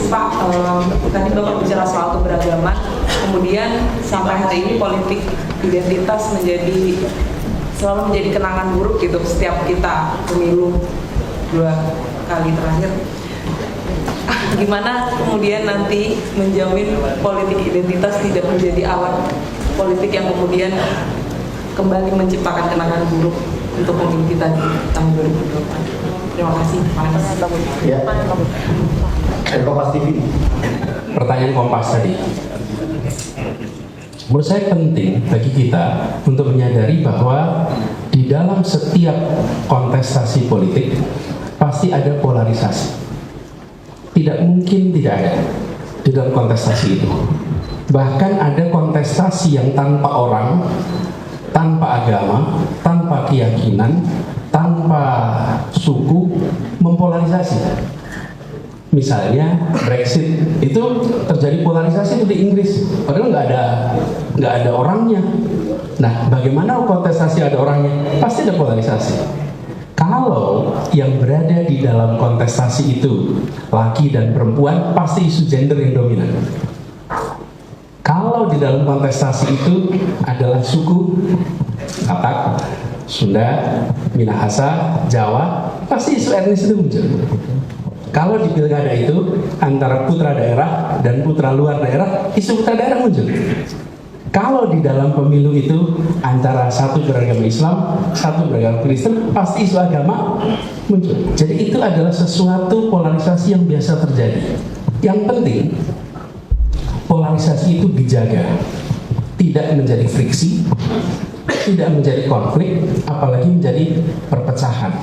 sih Pak, tadi Bapak bicara soal keberagaman, kemudian sampai hari ini politik identitas selalu menjadi kenangan buruk gitu setiap kita pemilu 2 kali terakhir. Gimana kemudian nanti menjamin politik identitas tidak menjadi alat politik yang kemudian kembali menciptakan kenangan buruk untuk pemilu kita di tahun 2024. Terima kasih. Ya. Kompas TV. Pertanyaan Kompas tadi. Menurut saya penting bagi kita untuk menyadari bahwa di dalam setiap kontestasi politik pasti ada polarisasi. Tidak mungkin tidak ada di dalam kontestasi itu. Bahkan ada kontestasi yang tanpa orang, tanpa agama, tanpa keyakinan, tanpa suku, mempolarisasi. Misalnya Brexit itu terjadi polarisasi itu di Inggris, padahal nggak ada orangnya. Nah, bagaimana kontestasi ada orangnya? Pasti ada polarisasi. Kalau yang berada di dalam kontestasi itu laki dan perempuan, pasti isu gender yang dominan. Kalau di dalam kontestasi itu adalah suku, Batak, Sunda, Minahasa, Jawa, pasti isu etnis itu muncul. Kalau di pilkada itu antara putra daerah dan putra luar daerah, isu putra daerah muncul. Kalau di dalam pemilu itu antara satu beragama Islam, satu beragama Kristen, pasti isu agama muncul. Jadi itu adalah sesuatu polarisasi yang biasa terjadi. Yang penting polarisasi itu dijaga, tidak menjadi friksi, tidak menjadi konflik, apalagi menjadi perpecahan.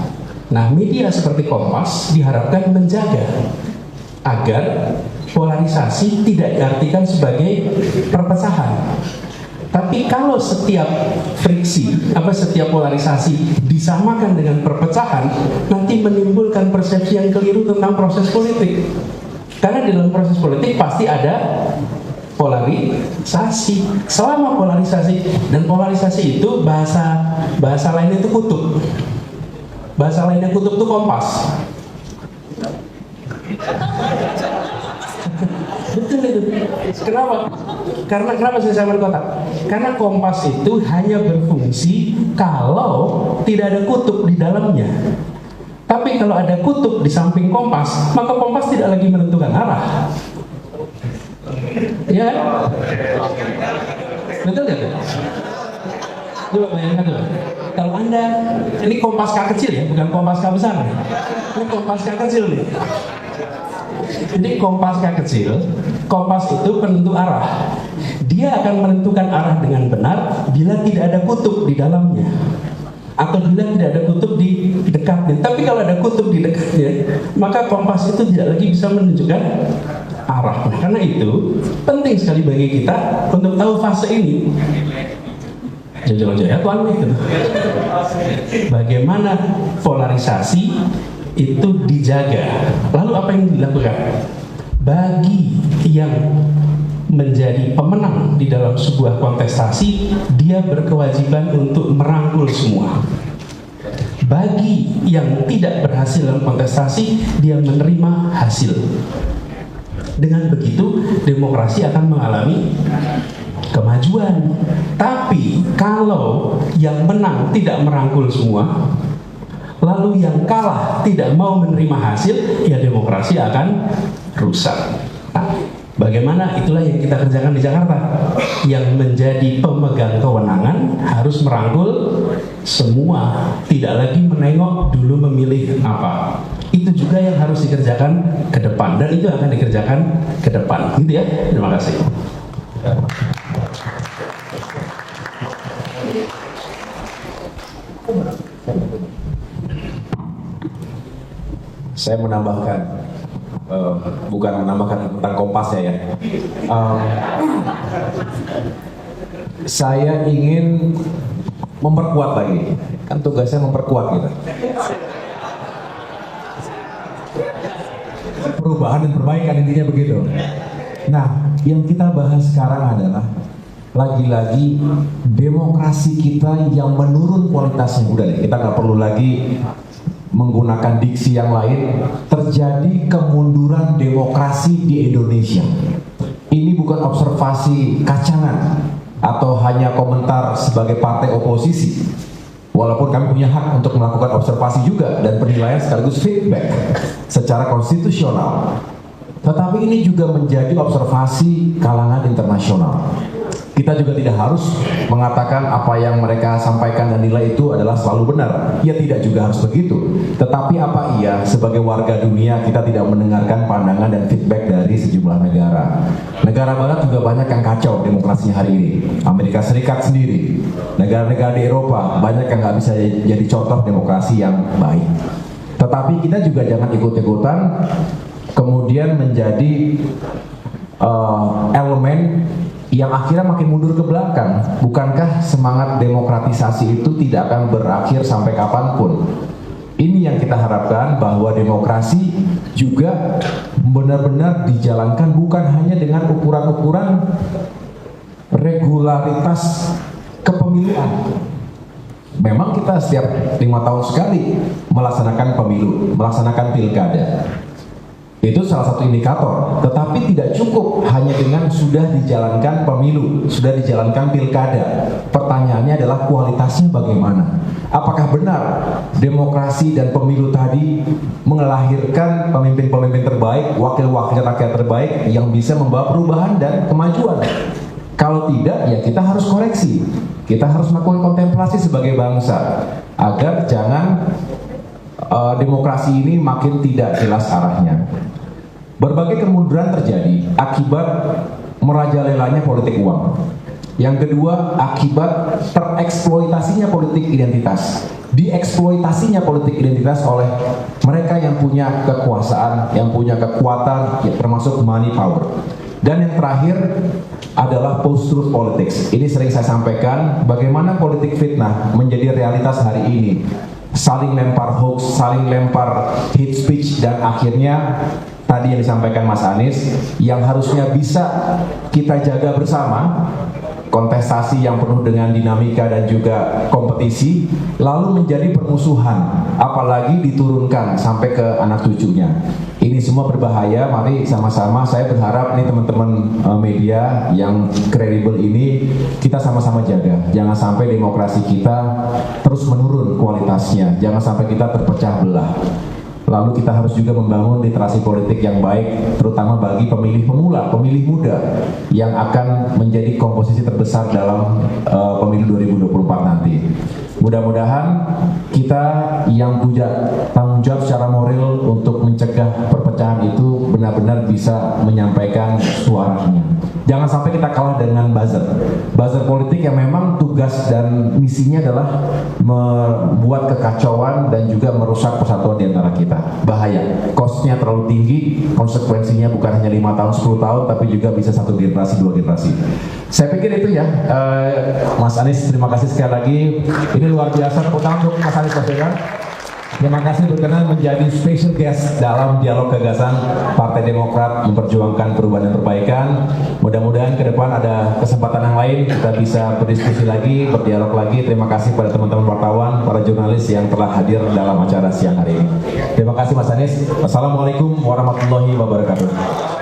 Nah, media seperti Kompas diharapkan menjaga agar polarisasi tidak diartikan sebagai perpecahan. Tapi kalau setiap friksi, setiap polarisasi disamakan dengan perpecahan, nanti menimbulkan persepsi yang keliru tentang proses politik. Karena di dalam proses politik pasti ada polarisasi. Selama polarisasi, dan polarisasi itu bahasa lainnya itu kutub. Bahasa lainnya kutub itu Kompas. Betul itu. Kenapa? Karena kenapa saya samakan kotak? Karena Kompas itu hanya berfungsi kalau tidak ada kutub di dalamnya. Tapi kalau ada kutub di samping Kompas, maka Kompas tidak lagi menentukan arah. Ya kan? Betul nggak? Coba bayangkan dulu. Kalau Anda, ini Kompas K kecil ya, bukan Kompas K besar. Ini Kompas K kecil nih. Jadi Kompas K kecil, Kompas itu penentu arah. Dia akan menentukan arah dengan benar bila tidak ada kutub di dalamnya, atau bila tidak ada kutub di dekatnya. Tapi kalau ada kutub di dekatnya, maka Kompas itu tidak lagi bisa menunjukkan arah. Nah, karena itu penting sekali bagi kita untuk tahu fase ini. Jajal-jajal ya Tuhan gitu. Bagaimana polarisasi itu dijaga. Lalu apa yang dilakukan? Bagi yang menjadi pemenang di dalam sebuah kontestasi, dia berkewajiban untuk merangkul semua. Bagi yang tidak berhasil dalam kontestasi, dia menerima hasil. Dengan begitu, demokrasi akan mengalami kemajuan. Tapi kalau yang menang tidak merangkul semua, lalu yang kalah tidak mau menerima hasil, ya demokrasi akan rusak. Nah, bagaimana? Itulah yang kita kerjakan di Jakarta. Yang menjadi pemegang kewenangan harus merangkul semua, tidak lagi menengok dulu memilih apa. Itu juga yang harus dikerjakan ke depan, dan itu akan dikerjakan ke depan. Gitu ya. Terima kasih. Saya menambahkan, bukan menambahkan tentang Kompasnya ya. Saya ingin memperkuat lagi, kan tugasnya memperkuat gitu. Perubahan dan perbaikan, intinya begitu. Nah, yang kita bahas sekarang adalah lagi-lagi demokrasi kita yang menurun kualitasnya. Udah deh, kita nggak perlu lagi menggunakan diksi yang lain, terjadi kemunduran demokrasi di Indonesia. Ini bukan observasi kacangan atau hanya komentar sebagai partai oposisi. Walaupun kami punya hak untuk melakukan observasi juga dan penilaian sekaligus feedback secara konstitusional. Tetapi ini juga menjadi observasi kalangan internasional. Kita juga tidak harus mengatakan apa yang mereka sampaikan dan nilai itu adalah selalu benar. Ya tidak juga harus begitu. Tetapi apa iya sebagai warga dunia kita tidak mendengarkan pandangan dan feedback dari sejumlah negara. Negara barat juga banyak yang kacau demokrasinya hari ini. Amerika Serikat sendiri, negara-negara di Eropa banyak yang nggak bisa jadi contoh demokrasi yang baik. Tetapi kita juga jangan ikut-ikutan kemudian menjadi elemen yang akhirnya makin mundur ke belakang. Bukankah semangat demokratisasi itu tidak akan berakhir sampai kapanpun? Ini yang kita harapkan, bahwa demokrasi juga benar-benar dijalankan bukan hanya dengan ukuran-ukuran regularitas kepemiluan. Memang kita setiap 5 tahun sekali melaksanakan pemilu, melaksanakan pilkada. Itu salah satu indikator, tetapi tidak cukup hanya dengan sudah dijalankan pemilu, sudah dijalankan pilkada. Pertanyaannya adalah kualitasnya bagaimana? Apakah benar demokrasi dan pemilu tadi melahirkan pemimpin-pemimpin terbaik, wakil-wakil rakyat terbaik yang bisa membawa perubahan dan kemajuan? Kalau tidak, ya kita harus koreksi. Kita harus melakukan kontemplasi sebagai bangsa agar jangan demokrasi ini makin tidak jelas arahnya. Berbagai kemunduran terjadi akibat merajalelanya politik uang. Yang kedua, akibat tereksploitasinya politik identitas. Dieksploitasinya politik identitas oleh mereka yang punya kekuasaan, yang punya kekuatan, ya, termasuk money power. Dan yang terakhir adalah post-truth politics. Ini sering saya sampaikan, bagaimana politik fitnah menjadi realitas hari ini. Saling lempar hoax, saling lempar hate speech, dan akhirnya tadi yang disampaikan Mas Anies, yang harusnya bisa kita jaga bersama, kontestasi yang penuh dengan dinamika dan juga kompetisi, lalu menjadi permusuhan, apalagi diturunkan sampai ke anak cucunya. Ini semua berbahaya. Mari sama-sama, saya berharap nih teman-teman media yang kredibel ini, kita sama-sama jaga. Jangan sampai demokrasi kita terus menurun kualitasnya, jangan sampai kita terpecah belah. Lalu kita harus juga membangun literasi politik yang baik, terutama bagi pemilih pemula, pemilih muda yang akan menjadi komposisi terbesar dalam pemilu 2024 nanti. Mudah-mudahan kita yang punya tanggung jawab secara moral untuk mencegah perpecahan itu benar-benar bisa menyampaikan suaranya. Jangan sampai kita kalah dengan buzzer politik yang memang tugas dan misinya adalah membuat kekacauan dan juga merusak persatuan di antara kita. Bahaya, cost-nya terlalu tinggi, konsekuensinya bukan hanya 5 tahun, 10 tahun, tapi juga bisa 1 generasi, 2 generasi. Saya pikir itu ya, Mas Anies, terima kasih sekali lagi. Ini luar biasa, tepuk tangan untuk Mas Anies Baswedan. Terima kasih berkenan menjadi special guest dalam dialog gagasan Partai Demokrat memperjuangkan perubahan dan perbaikan. Mudah-mudahan ke depan ada kesempatan yang lain, kita bisa berdiskusi lagi, berdialog lagi. Terima kasih pada teman-teman wartawan, para jurnalis yang telah hadir dalam acara siang hari ini. Terima kasih Mas Anies. Wassalamualaikum warahmatullahi wabarakatuh.